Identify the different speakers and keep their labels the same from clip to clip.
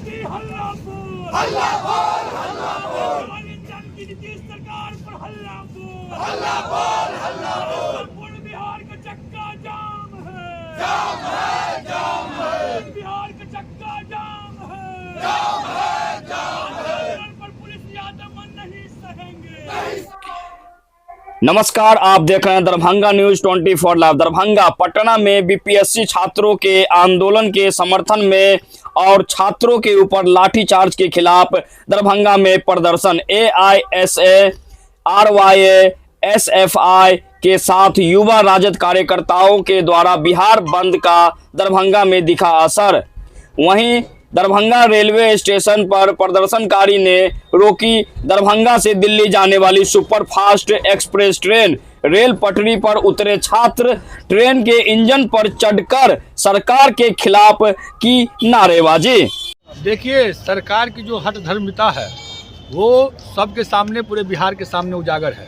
Speaker 1: की हल्ला बोल, हल्ला बोल, हल्ला बोल। की नीतीश सरकार पर हल्ला बोल, हल्ला बोल, हल्ला बोल। संपूर्ण बिहार का चक्का जाम है, जाम है, जाम है। बिहार का चक्का जाम है, जाम है, जाम है। पर पुलिस या दमन नहीं सहेंगे।
Speaker 2: नमस्कार, आप देख रहे हैं दरभंगा न्यूज 24 लाइव। दरभंगा पटना में बीपीएससी छात्रों के आंदोलन के समर्थन में और छात्रों के ऊपर लाठीचार्ज के खिलाफ दरभंगा में प्रदर्शन। AISA, RYA, SFI के साथ युवा राजद कार्यकर्ताओं के द्वारा बिहार बंद का दरभंगा में दिखा असर। वहीं दरभंगा रेलवे स्टेशन पर प्रदर्शनकारी ने रोकी दरभंगा से दिल्ली जाने वाली सुपरफास्ट एक्सप्रेस ट्रेन। रेल पटरी पर उतरे छात्र ट्रेन के इंजन पर चढ़कर सरकार के खिलाफ की नारेबाजी।
Speaker 3: देखिए, सरकार की जो हठधर्मिता है वो सबके सामने, पूरे बिहार के सामने उजागर है।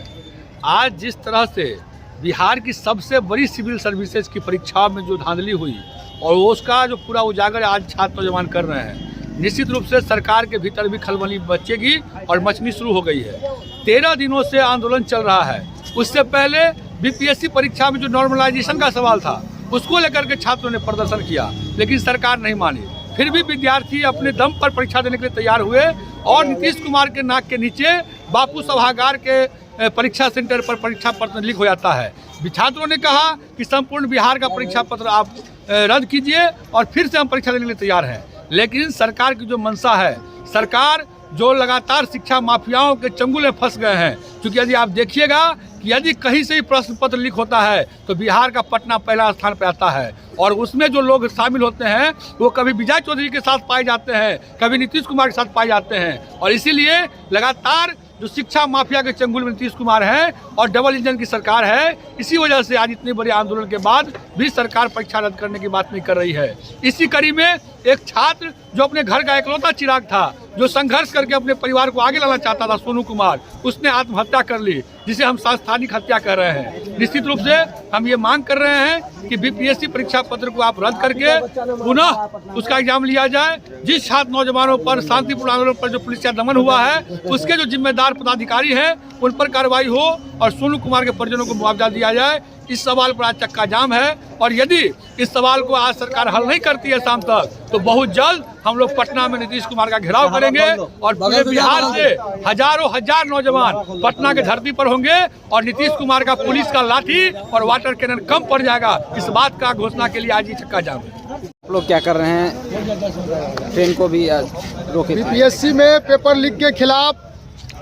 Speaker 3: आज जिस तरह से बिहार की सबसे बड़ी सिविल सर्विसेज की परीक्षा में जो धांधली हुई और उसका जो पूरा उजागर आज छात्र नौजवान कर रहे हैं, निश्चित रूप से सरकार के भीतर भी खलबली मचेगी और मचनी शुरू हो गई है। 13 दिनों से आंदोलन चल रहा है। उससे पहले बीपीएससी परीक्षा में जो नॉर्मलाइजेशन का सवाल था उसको लेकर के छात्रों ने प्रदर्शन किया, लेकिन सरकार नहीं मानी। फिर भी विद्यार्थी अपने दम पर परीक्षा देने के लिए तैयार हुए और नीतीश कुमार के नाक के नीचे बापू सभागार के परीक्षा सेंटर पर परीक्षा पत्र लीक हो जाता है। छात्रों ने कहा कि संपूर्ण बिहार का परीक्षा पत्र आप रद्द कीजिए और फिर से हम परीक्षा देने के लिए तैयार हैं। लेकिन सरकार की जो मंशा है, सरकार जो लगातार शिक्षा माफियाओं के चंगुल में फंस गए हैं। क्योंकि यदि आप देखिएगा कि यदि कहीं से ही प्रश्न पत्र लीक होता है तो बिहार का पटना पहला स्थान पर आता है और उसमें जो लोग शामिल होते हैं वो कभी विजय चौधरी के साथ पाए जाते हैं, कभी नीतीश कुमार के साथ पाए जाते हैं। और इसीलिए लगातार जो शिक्षा माफिया के चंगुल में नीतीश कुमार है और डबल इंजन की सरकार है, इसी वजह से आज इतने बड़े आंदोलन के बाद भी सरकार परीक्षा रद्द करने की बात नहीं कर रही है। इसी कड़ी में एक छात्र जो अपने घर का इकलौता चिराग था, जो संघर्ष करके अपने परिवार को आगे लाना चाहता था, सोनू कुमार, उसने आत्महत्या कर ली, जिसे हम सांस्थानिक हत्या कर रहे हैं। निश्चित रूप से हम ये मांग कर रहे हैं कि बीपीएससी परीक्षा पत्र को आप रद्द करके पुनः उसका एग्जाम लिया जाए। जिस छात्र नौजवानों पर शांतिपूर्ण आंदोलन पर जो पुलिस का दमन हुआ है, उसके जो जिम्मेदार पदाधिकारी हैं उन पर कार्रवाई हो और सोनू कुमार के परिजनों को मुआवजा दिया जाए। इस सवाल पर आज चक्का जाम है और यदि इस सवाल को आज सरकार हल नहीं करती है शाम तक, तो बहुत जल्द हम लोग पटना में नीतीश कुमार का घेराव करेंगे और पूरे बिहार से हजारों हजार नौजवान पटना के धरती पर होंगे और नीतीश कुमार का पुलिस का लाठी और वाटर कैनन कम पड़ जाएगा। इस बात का घोषणा के लिए आज ये चक्का जाम है।
Speaker 4: लोग क्या कर रहे हैं, ट्रेन को भी रोके।
Speaker 5: बीपीएससी में पेपर लीक के खिलाफ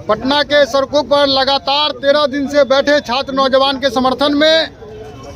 Speaker 5: पटना के सड़कों पर लगातार 13 दिन से बैठे छात्र नौजवान के समर्थन में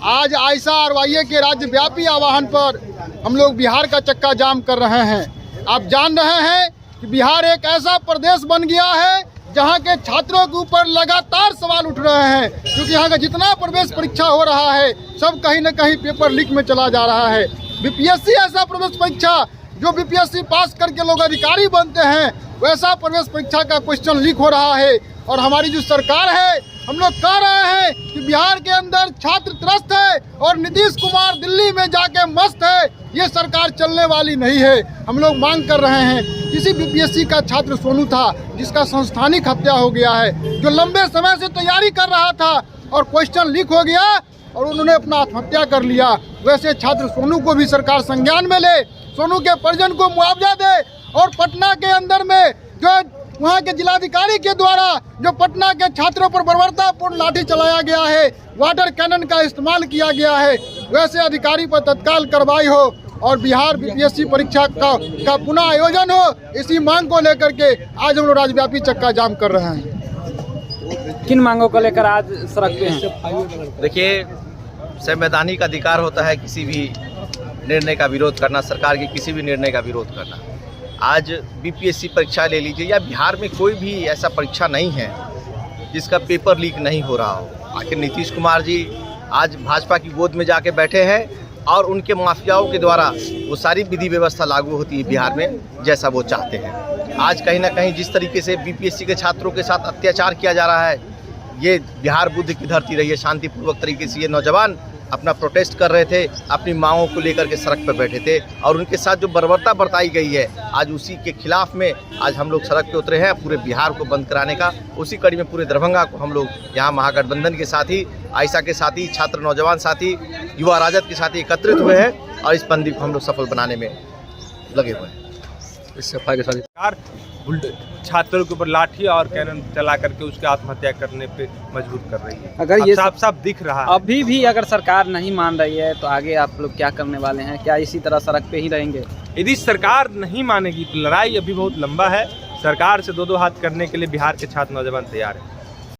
Speaker 5: आज आयशा RYA के राज्यव्यापी आह्वान पर हम लोग बिहार का चक्का जाम कर रहे हैं। आप जान रहे हैं कि बिहार एक ऐसा प्रदेश बन गया है जहां के छात्रों के ऊपर लगातार सवाल उठ रहे हैं, क्योंकि यहाँ का जितना प्रवेश परीक्षा हो रहा है सब कहीं न कहीं पेपर लीक में चला जा रहा है। बीपीएससी ऐसा प्रवेश परीक्षा जो बीपीएससी पास करके लोग अधिकारी बनते हैं, वैसा प्रवेश परीक्षा का क्वेश्चन लीक हो रहा है। और हमारी जो सरकार है, हम लोग कह रहे हैं कि बिहार के अंदर छात्र त्रस्त है और नीतीश कुमार दिल्ली में जाके मस्त है। ये सरकार चलने वाली नहीं है। हम लोग मांग कर रहे हैं, किसी बीपीएससी का छात्र सोनू था जिसका संस्थानिक हत्या हो गया है, जो लंबे समय से तैयारी कर रहा था और क्वेश्चन लीक हो गया और उन्होंने अपना आत्महत्या कर लिया। वैसे छात्र सोनू को भी सरकार संज्ञान में ले, सोनू के परिजन को मुआवजा दे और पटना के अंदर में जो वहाँ के जिलाधिकारी के द्वारा जो पटना के छात्रों पर बर्बरतापूर्ण लाठी चलाया गया है, वाटर कैनन का इस्तेमाल किया गया है, वैसे अधिकारी पर तत्काल कार्रवाई हो और बिहार बीपीएससी परीक्षा का पुनः आयोजन हो। इसी मांग को लेकर के आज हम लोग राज्यव्यापी चक्का जाम कर रहे हैं।
Speaker 4: किन मांगों को लेकर आज सड़क पे हैं?
Speaker 6: देखिए, संवैधानिक अधिकार होता है किसी भी निर्णय का विरोध करना, सरकार के किसी भी निर्णय का विरोध करना। आज बीपीएससी परीक्षा ले लीजिए या बिहार में कोई भी ऐसा परीक्षा नहीं है जिसका पेपर लीक नहीं हो रहा हो। आखिर नीतीश कुमार जी आज भाजपा की गोद में जाके बैठे हैं और उनके माफियाओं के द्वारा वो सारी विधि व्यवस्था लागू होती है बिहार में जैसा वो चाहते हैं। आज कहीं ना कहीं जिस तरीके से बीपीएससी के छात्रों के साथ अत्याचार किया जा रहा है, ये बिहार बुद्ध की धरती रही है। शांतिपूर्वक तरीके से ये नौजवान अपना प्रोटेस्ट कर रहे थे, अपनी मांगों को लेकर के सड़क पर बैठे थे और उनके साथ जो बर्बरता बरताई गई है आज उसी के खिलाफ में आज हम लोग सड़क पे उतरे हैं पूरे बिहार को बंद कराने का। उसी कड़ी में पूरे दरभंगा को हम लोग यहाँ महागठबंधन के साथी, आयशा के साथी, छात्र नौजवान साथी, युवा राजद के साथी एकत्रित हुए हैं और इस बंदी को हम लोग सफल बनाने में लगे हुए हैं।
Speaker 3: इस सफाई के साथ
Speaker 7: सरकार छात्रों के ऊपर लाठी और कैनन चला करके उसके आत्महत्या करने पे मजबूर कर रही है।
Speaker 4: अगर ये
Speaker 7: साफ साफ दिख रहा है।
Speaker 4: अभी भी अगर सरकार नहीं मान रही है तो आगे आप लोग क्या करने वाले हैं? क्या इसी तरह सड़क पे ही रहेंगे?
Speaker 7: यदि सरकार नहीं मानेगी तो लड़ाई अभी बहुत लंबा है। सरकार से दो हाथ करने के लिए बिहार के छात्र नौजवान तैयार हैं।